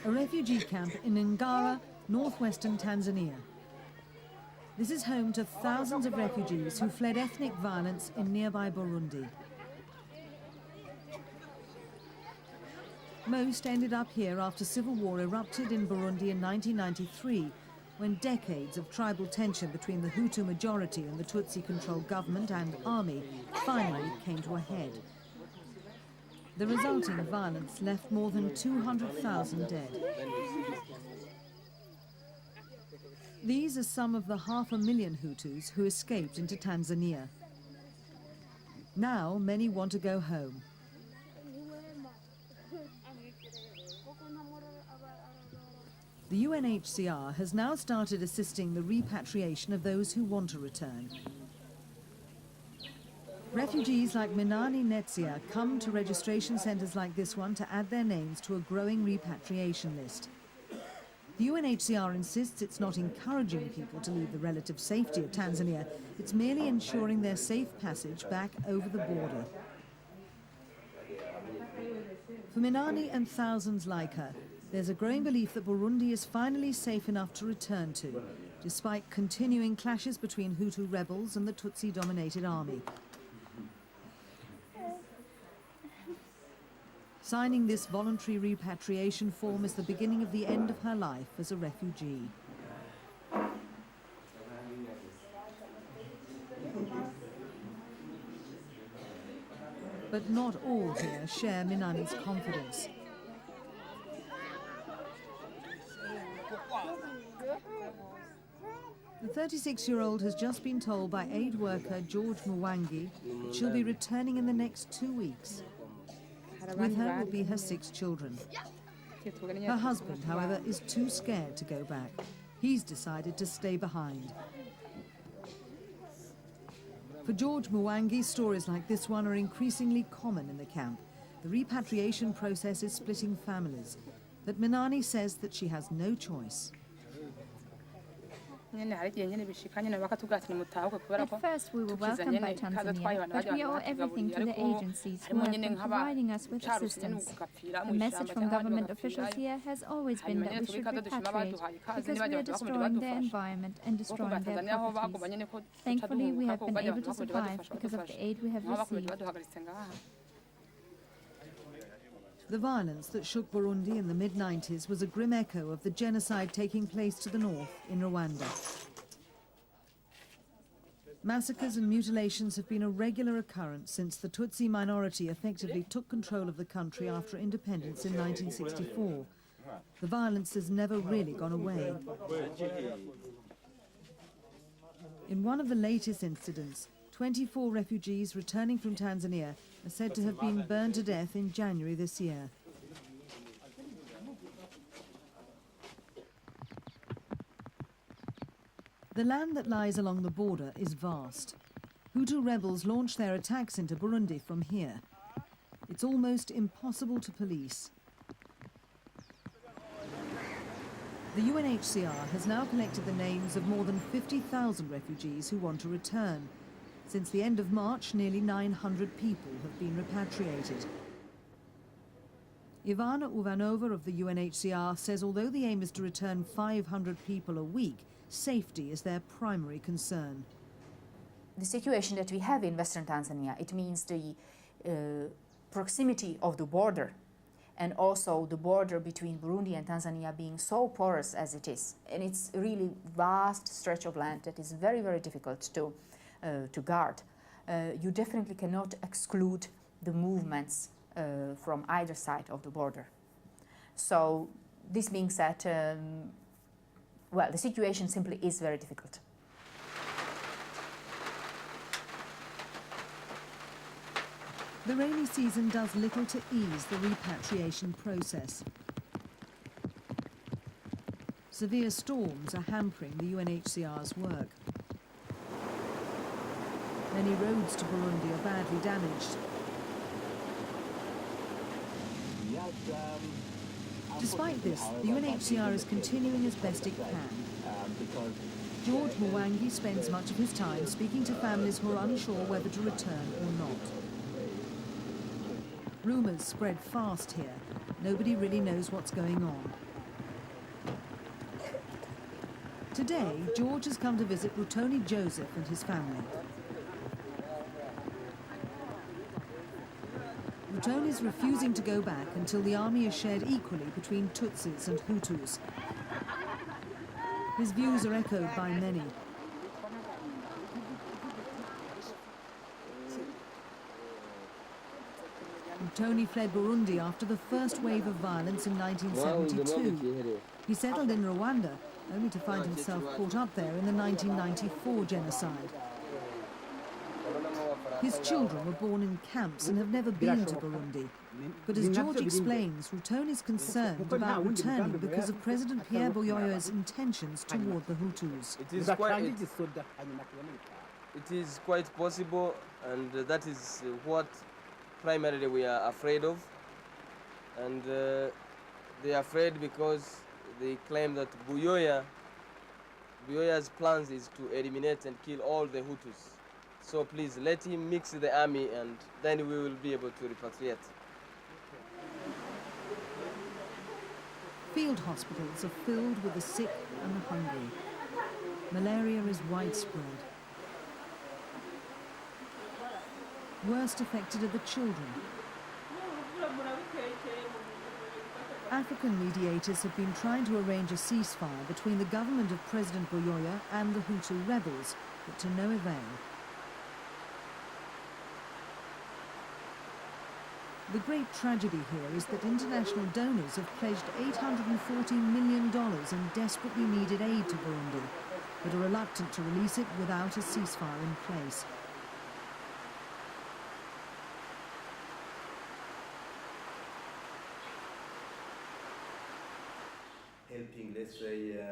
a refugee camp in Ngara, northwestern Tanzania. This is home to thousands of refugees who fled ethnic violence in nearby Burundi. Most ended up here after civil war erupted in Burundi in 1993, when decades of tribal tension between the Hutu majority and the Tutsi-controlled government and army finally came to a head. The resulting violence left more than 200,000 dead. These are some of the 500,000 Hutus who escaped into Tanzania. Now many want to go home. The UNHCR has now started assisting the repatriation of those who want to return. Refugees like Minani Nezia come to registration centres like this one to add their names to a growing repatriation list. The UNHCR insists it's not encouraging people to leave the relative safety of Tanzania, it's merely ensuring their safe passage back over the border. For Minani and thousands like her, there's a growing belief that Burundi is finally safe enough to return to, despite continuing clashes between Hutu rebels and the Tutsi-dominated army. Signing this voluntary repatriation form is the beginning of the end of her life as a refugee. But not all here share Minani's confidence. The 36-year-old has just been told by aid worker Serjdt Muwangi that she'll be returning in the next 2 weeks. With her will be her 6 children. Her husband, however, is too scared to go back. He's decided to stay behind. For Serjdt Muwangi, stories like this one are increasingly common in the camp. The repatriation process is splitting families. But Minani says that she has no choice. At first we were welcomed by Tanzania, but we owe everything to the agencies who have been providing us with assistance. The message from government officials here has always been that we should repatriate because we are destroying their environment and destroying their properties. Thankfully, we have been able to survive because of the aid we have received. The violence that shook Burundi in the mid-90s was a grim echo of the genocide taking place to the north in Rwanda. Massacres and mutilations have been a regular occurrence since the Tutsi minority effectively took control of the country after independence in 1964. The violence has never really gone away. In one of the latest incidents, 24 refugees returning from Tanzania are said to have been burned to death in January this year. The land that lies along the border is vast. Hutu rebels launch their attacks into Burundi from here. It's almost impossible to police. The UNHCR has now collected the names of more than 50,000 refugees who want to return. Since the end of March, nearly 900 people have been repatriated. Ivana Uvanova of the UNHCR says although the aim is to return 500 people a week, safety is their primary concern. The situation that we have in Western Tanzania, it means the proximity of the border and also the border between Burundi and Tanzania being so porous as it is. And it's a really vast stretch of land that is very, very difficult to guard. You definitely cannot exclude the movements from either side of the border. So this means that, well, the situation simply is very difficult. The rainy season does little to ease the repatriation process. Severe storms are hampering the UNHCR's work. Many roads to Burundi are badly damaged. Despite this, the UNHCR is continuing as best it can. Serjdt Marotic spends much of his time speaking to families who are unsure whether to return or not. Rumours spread fast here. Nobody really knows what's going on. Today, George has come to visit Rutoni Joseph and his family. Rutoni is refusing to go back until the army is shared equally between Tutsis and Hutus. His views are echoed by many. Rutoni fled Burundi after the first wave of violence in 1972. He settled in Rwanda, only to find himself caught up there in the 1994 genocide. His children were born in camps and have never been to Burundi. But as George explains, Rutoni is concerned about returning because of President Pierre Buyoya's intentions toward the Hutus. It is quite possible, and that is what primarily we are afraid of. And they are afraid because they claim that Buyoya's plans is to eliminate and kill all the Hutus. So please let him mix the army, and then we will be able to repatriate. Field hospitals are filled with the sick and the hungry. Malaria is widespread. Worst affected are the children. African mediators have been trying to arrange a ceasefire between the government of President Buyoya and the Hutu rebels, but to no avail. The great tragedy here is that international donors have pledged $840 million in desperately needed aid to Burundi, but are reluctant to release it without a ceasefire in place.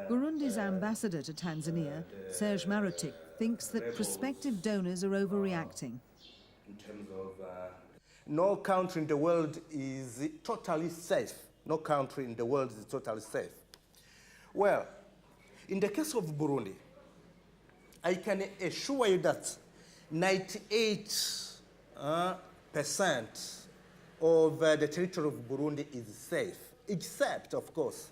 Burundi's ambassador to Tanzania, Serjdt Marotic, thinks that prospective donors are overreacting. In terms of no country in the world is totally safe. No country in the world is totally safe. Well, in the case of Burundi, I can assure you that 98% of the territory of Burundi is safe, except, of course,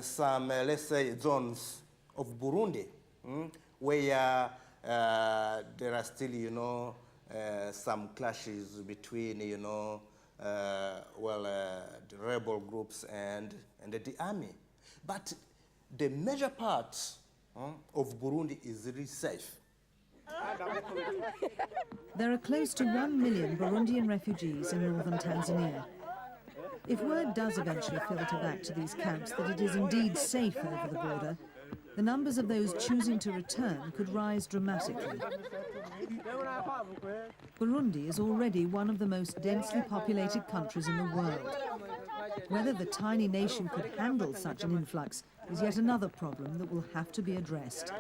some, let's say, zones of Burundi where there are still, some clashes between, the rebel groups and the army. But the major part of Burundi is really safe. There are close to 1 million Burundian refugees in northern Tanzania. If word does eventually filter back to these camps that it is indeed safe over the border, the numbers of those choosing to return could rise dramatically. Burundi is already one of the most densely populated countries in the world. Whether the tiny nation could handle such an influx is yet another problem that will have to be addressed.